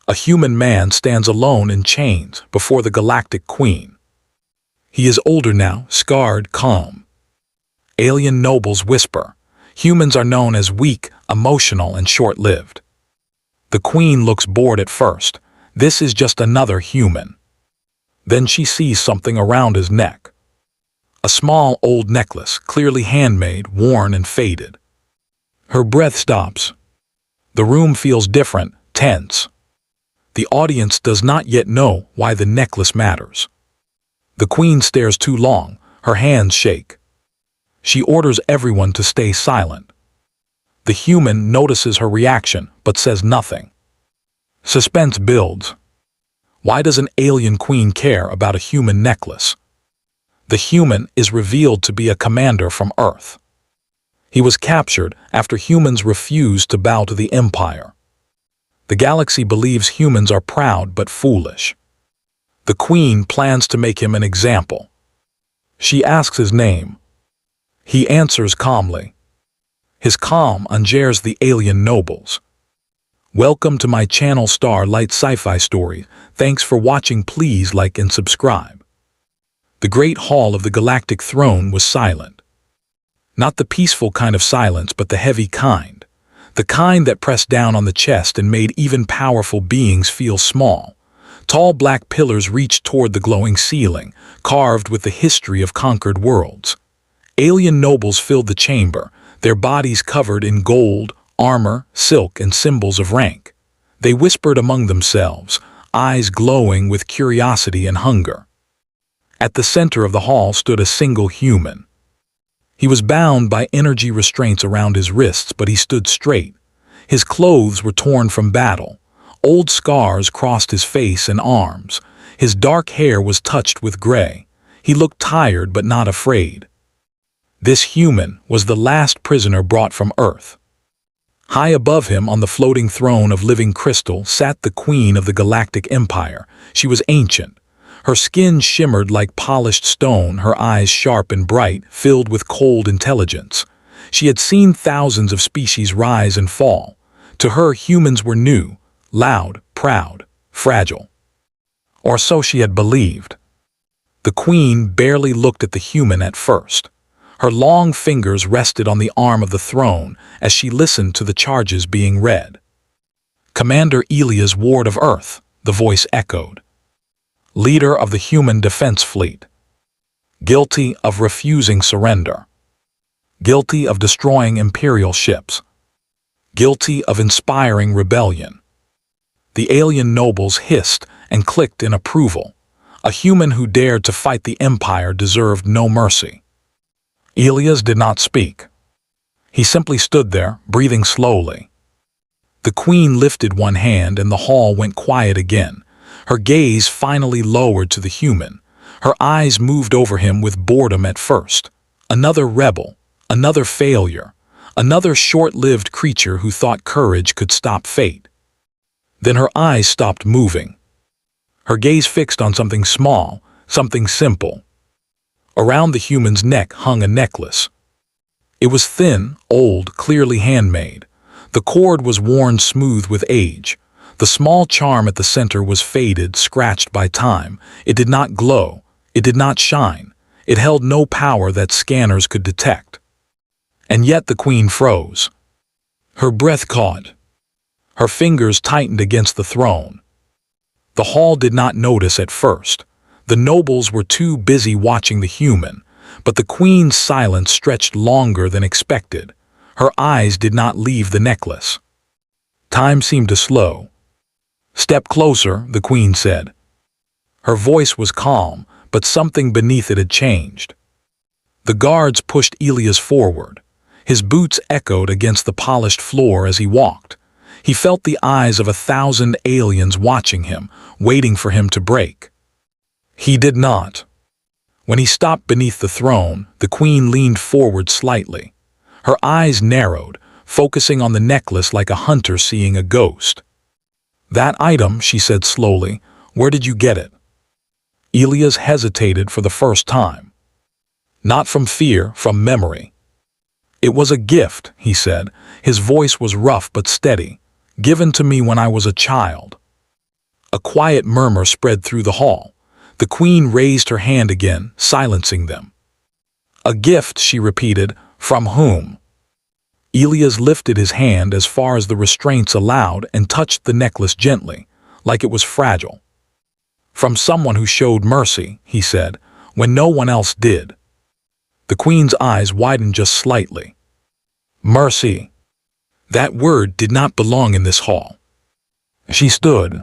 A human man stands alone in chains before the Galactic Queen. He is older now, scarred, calm. Alien nobles whisper. Humans are known as weak, emotional, and short-lived. The Queen looks bored at first. This is just another human. Then she sees something around his neck. A small old necklace, clearly handmade, worn and faded. Her breath stops. The room feels different, tense. The audience does not yet know why the necklace matters. The Queen stares too long, her hands shake. She orders everyone to stay silent. The human notices her reaction, but says nothing. Suspense builds. Why does an alien queen care about a human necklace? The human is revealed to be a commander from Earth. He was captured after humans refused to bow to the Empire. The galaxy believes humans are proud but foolish. The Queen plans to make him an example. She asks his name. He answers calmly. His calm endears the alien nobles. Welcome to my channel Starlight Sci-Fi Stories. Thanks for watching. Please like and subscribe. The great hall of the galactic throne was silent. Not the peaceful kind of silence, but the heavy kind. The kind that pressed down on the chest and made even powerful beings feel small. Tall black pillars reached toward the glowing ceiling, carved with the history of conquered worlds. Alien nobles filled the chamber, their bodies covered in gold, armor, silk, and symbols of rank. They whispered among themselves, eyes glowing with curiosity and hunger. At the center of the hall stood a single human. He was bound by energy restraints around his wrists, but he stood straight. His clothes were torn from battle. Old scars crossed his face and arms. His dark hair was touched with gray. He looked tired but not afraid. This human was the last prisoner brought from Earth. High above him on the floating throne of living crystal sat the Queen of the Galactic Empire. She was ancient. Her skin shimmered like polished stone, her eyes sharp and bright, filled with cold intelligence. She had seen thousands of species rise and fall. To her, humans were new, loud, proud, fragile. Or so she had believed. The Queen barely looked at the human at first. Her long fingers rested on the arm of the throne as she listened to the charges being read. Commander Elias Ward of Earth, the voice echoed. Leader of the Human Defense Fleet. Guilty of refusing surrender. Guilty of destroying Imperial ships. Guilty of inspiring rebellion. The alien nobles hissed and clicked in approval. A human who dared to fight the Empire deserved no mercy. Elias did not speak. He simply stood there, breathing slowly. The Queen lifted one hand and the hall went quiet again. Her gaze finally lowered to the human. Her eyes moved over him with boredom at first. Another rebel, another failure, another short-lived creature who thought courage could stop fate. Then her eyes stopped moving. Her gaze fixed on something small, something simple. Around the human's neck hung a necklace. It was thin, old, clearly handmade. The cord was worn smooth with age. The small charm at the center was faded, scratched by time. It did not glow. It did not shine. It held no power that scanners could detect. And yet the Queen froze. Her breath caught. Her fingers tightened against the throne. The hall did not notice at first. The nobles were too busy watching the human, but the Queen's silence stretched longer than expected. Her eyes did not leave the necklace. Time seemed to slow. "Step closer," the Queen said. Her voice was calm, but something beneath it had changed. The guards pushed Elias forward. His boots echoed against the polished floor as he walked. He felt the eyes of 1,000 aliens watching him, waiting for him to break. He did not. When he stopped beneath the throne, the Queen leaned forward slightly. Her eyes narrowed, focusing on the necklace like a hunter seeing a ghost. "That item," she said slowly, "where did you get it?" Elias hesitated for the first time. Not from fear, from memory. "It was a gift," he said. His voice was rough but steady. "Given to me when I was a child." A quiet murmur spread through the hall. The queen raised her hand again, silencing them. "A gift," she repeated. "From whom?" Elias lifted his hand as far as the restraints allowed and touched the necklace gently, like it was fragile. "From someone who showed mercy," he said, "when no one else did." The queen's eyes widened just slightly. Mercy. That word did not belong in this hall. She stood.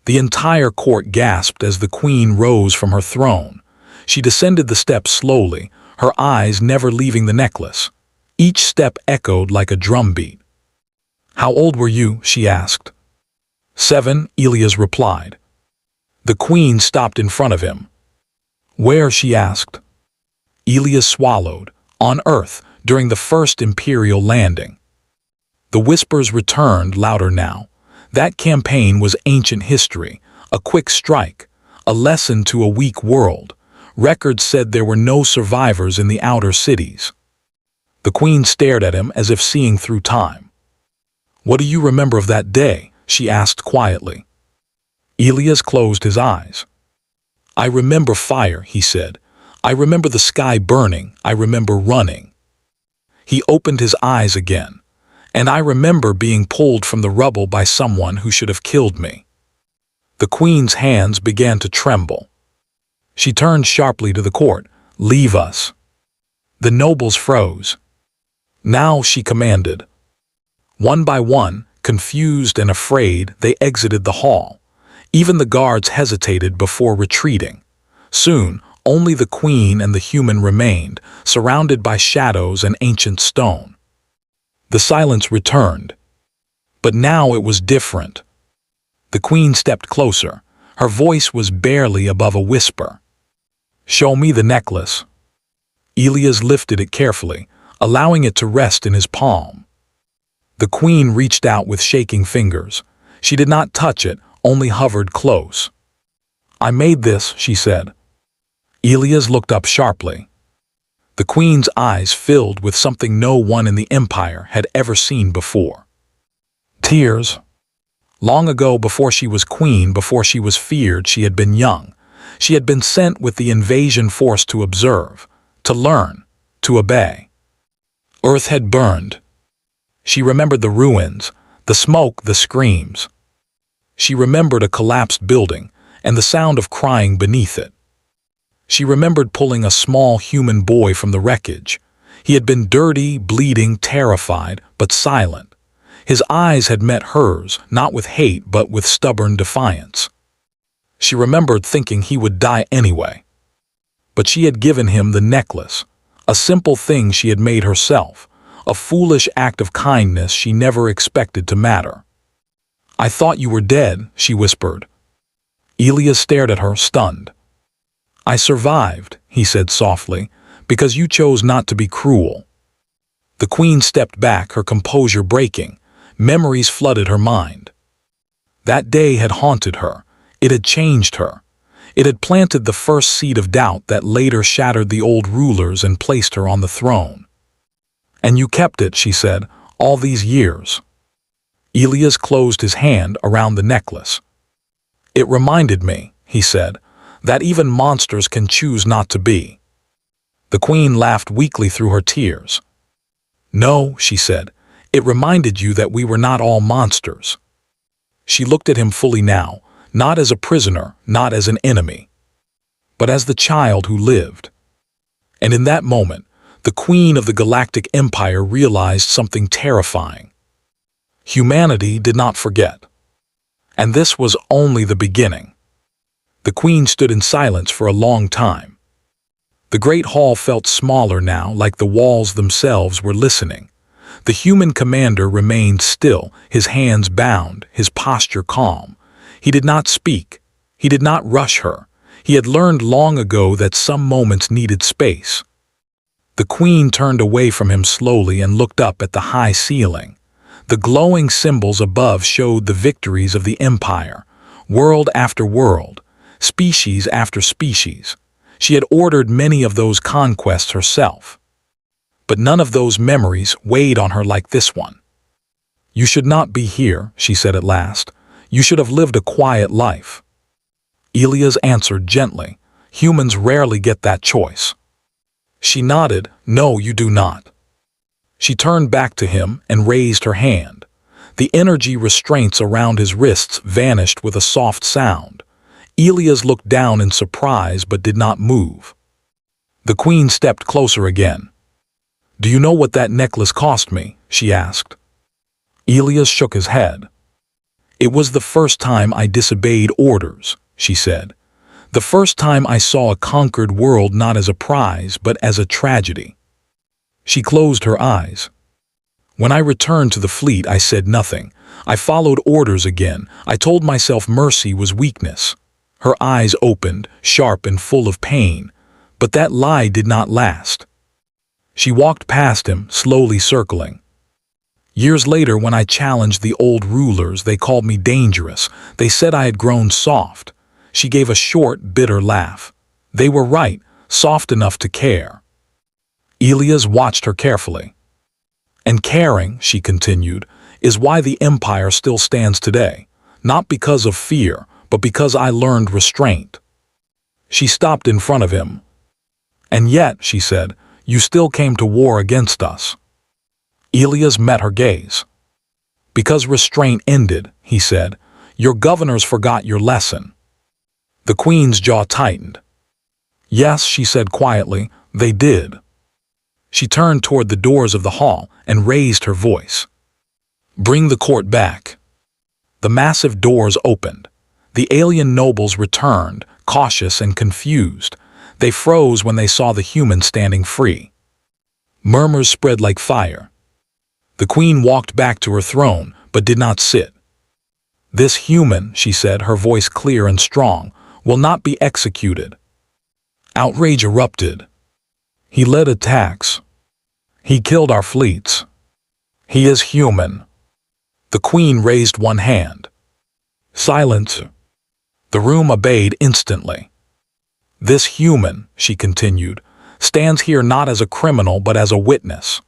The entire court gasped as the queen rose from her throne. She descended the steps slowly, her eyes never leaving the necklace. Each step echoed like a drumbeat. "How old were you?" she asked. 7, Elias replied. The queen stopped in front of him. "Where?" she asked. Elias swallowed. "On Earth, during the first Imperial landing." The whispers returned, louder now. That campaign was ancient history, a quick strike, a lesson to a weak world. Records said there were no survivors in the outer cities. The queen stared at him as if seeing through time. "What do you remember of that day?" she asked quietly. Elias closed his eyes. "I remember fire," he said. "I remember the sky burning. I remember running." He opened his eyes again. "And I remember being pulled from the rubble by someone who should have killed me." The queen's hands began to tremble. She turned sharply to the court. "Leave us." The nobles froze. "Now," she commanded. One by one, confused and afraid, they exited the hall. Even the guards hesitated before retreating. Soon, only the queen and the human remained, surrounded by shadows and ancient stone. The silence returned. But now it was different. The queen stepped closer. Her voice was barely above a whisper. "Show me the necklace." Elias lifted it carefully, allowing it to rest in his palm. The queen reached out with shaking fingers. She did not touch it, only hovered close. "I made this," she said. Elias looked up sharply. The queen's eyes filled with something no one in the Empire had ever seen before. Tears. Long ago, before she was queen, before she was feared, she had been young. She had been sent with the invasion force to observe, to learn, to obey. Earth had burned. She remembered the ruins, the smoke, the screams. She remembered a collapsed building and the sound of crying beneath it. She remembered pulling a small human boy from the wreckage. He had been dirty, bleeding, terrified, but silent. His eyes had met hers, not with hate, but with stubborn defiance. She remembered thinking he would die anyway. But she had given him the necklace, a simple thing she had made herself, a foolish act of kindness she never expected to matter. "I thought you were dead," she whispered. Elias stared at her, stunned. "I survived," he said softly, "because you chose not to be cruel." The queen stepped back, her composure breaking. Memories flooded her mind. That day had haunted her. It had changed her. It had planted the first seed of doubt that later shattered the old rulers and placed her on the throne. "And you kept it," she said, "all these years." Elias closed his hand around the necklace. "It reminded me," he said, "that even monsters can choose not to be." The queen laughed weakly through her tears. "No," she said, "it reminded you that we were not all monsters." She looked at him fully now, not as a prisoner, not as an enemy, but as the child who lived. And in that moment, the queen of the Galactic Empire realized something terrifying. Humanity did not forget. And this was only the beginning. The queen stood in silence for a long time. The great hall felt smaller now, like the walls themselves were listening. The human commander remained still, his hands bound, his posture calm. He did not speak. He did not rush her. He had learned long ago that some moments needed space. The queen turned away from him slowly and looked up at the high ceiling. The glowing symbols above showed the victories of the Empire, world after world, species after species. She had ordered many of those conquests herself. But none of those memories weighed on her like this one. "You should not be here," she said at last. You should have lived a quiet life. Elias answered gently. Humans rarely get that choice. She nodded. No, you do not. She turned back to him and raised her hand. The energy restraints around his wrists vanished with a soft sound. Elias looked down in surprise but did not move. The queen stepped closer again. Do you know what that necklace cost me? She asked. Elias shook his head. It was the first time I disobeyed orders, she said. The first time I saw a conquered world not as a prize but as a tragedy. She closed her eyes. When I returned to the fleet, I said nothing. I followed orders again. I told myself mercy was weakness. Her eyes opened, sharp and full of pain. But that lie did not last. She walked past him, slowly circling. Years later, when I challenged the old rulers, they called me dangerous. They said I had grown soft. She gave a short, bitter laugh. They were right, soft enough to care. Elias watched her carefully. And caring, she continued, is why the empire still stands today. Not because of fear, but because I learned restraint. She stopped in front of him. And yet, she said, you still came to war against us. Elias met her gaze. Because restraint ended, he said, your governors forgot your lesson. The queen's jaw tightened. Yes, she said quietly, they did. She turned toward the doors of the hall and raised her voice. Bring the court back. The massive doors opened. The alien nobles returned, cautious and confused. They froze when they saw the humans standing free. Murmurs spread like fire. The queen walked back to her throne, but did not sit. This human, she said, her voice clear and strong, will not be executed. Outrage erupted. He led attacks. He killed our fleets. He is human. The queen raised one hand. Silence. The room obeyed instantly. This human, she continued, stands here not as a criminal but as a witness.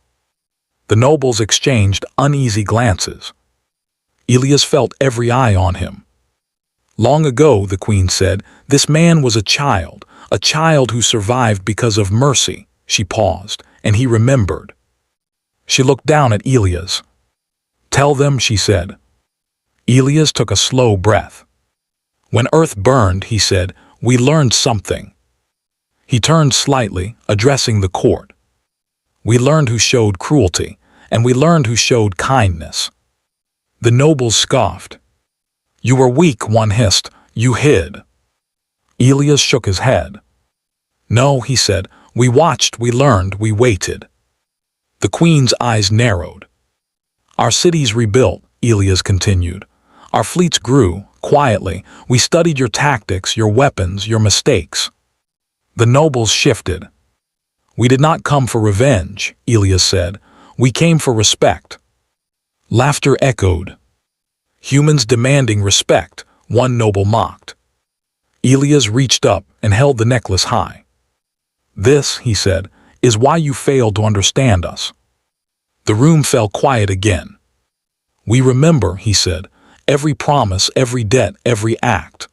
The nobles exchanged uneasy glances. Elias felt every eye on him. Long ago, the queen said, this man was a child who survived because of mercy. She paused, and he remembered. She looked down at Elias. Tell them, she said. Elias took a slow breath. When Earth burned, he said, we learned something. He turned slightly, addressing the court. We learned who showed cruelty, and we learned who showed kindness. The nobles scoffed. You were weak, one hissed. You hid. Elias shook his head. No, he said. We watched, we learned, we waited. The queen's eyes narrowed. Our cities rebuilt, Elias continued. Our fleets grew, quietly. We studied your tactics, your weapons, your mistakes. The nobles shifted. We did not come for revenge, Elias said. We came for respect. Laughter echoed. Humans demanding respect, one noble mocked. Elias reached up and held the necklace high. This, he said, is why you failed to understand us. The room fell quiet again. We remember, he said, every promise, every debt, every act.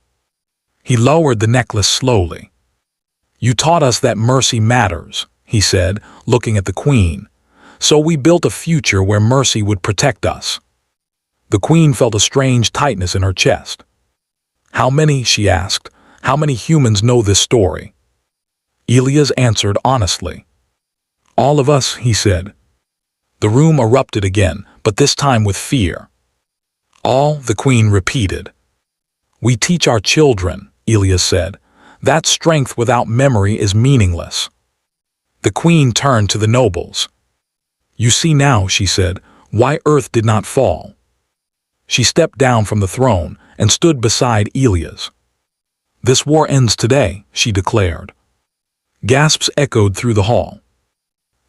He lowered the necklace slowly. You taught us that mercy matters, he said, looking at the queen. So we built a future where mercy would protect us. The queen felt a strange tightness in her chest. How many, she asked, how many humans know this story? Elias answered honestly. All of us, he said. The room erupted again, but this time with fear. All, the queen repeated. We teach our children, Elias said. That strength without memory is meaningless. The queen turned to the nobles. You see now, she said, why Earth did not fall. She stepped down from the throne and stood beside Elias. This war ends today, she declared. Gasps echoed through the hall.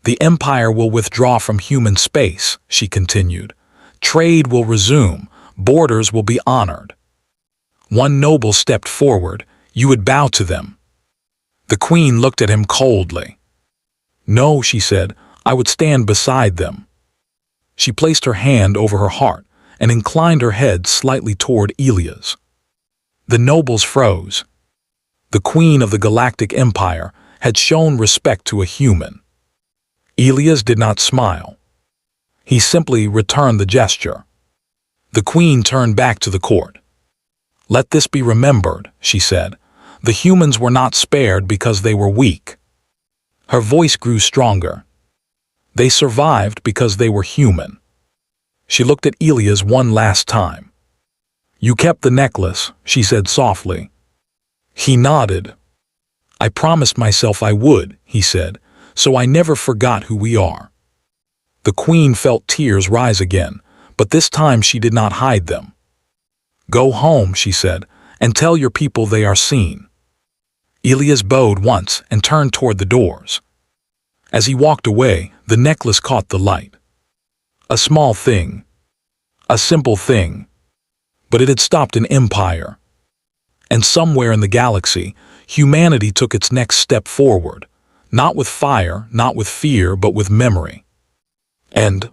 The Empire will withdraw from human space, she continued. Trade will resume, borders will be honored. One noble stepped forward. You would bow to them. The queen looked at him coldly. No, she said, I would stand beside them. She placed her hand over her heart. and inclined her head slightly toward Elia's. The nobles froze. The queen of the Galactic Empire had shown respect to a human. Elias did not smile. He simply returned the gesture. The queen turned back to the court. "Let this be remembered," she said. "The humans were not spared because they were weak." Her voice grew stronger. "They survived because they were human." She looked at Elias one last time. "You kept the necklace," she said softly. He nodded. "I promised myself I would," he said, "so I never forgot who we are." The queen felt tears rise again, but this time she did not hide them. "Go home," she said, "and tell your people they are seen." Elias bowed once and turned toward the doors. As he walked away, the necklace caught the light. A small thing. A simple thing. But it had stopped an empire. And somewhere in the galaxy, humanity took its next step forward, not with fire, not with fear, but with memory. And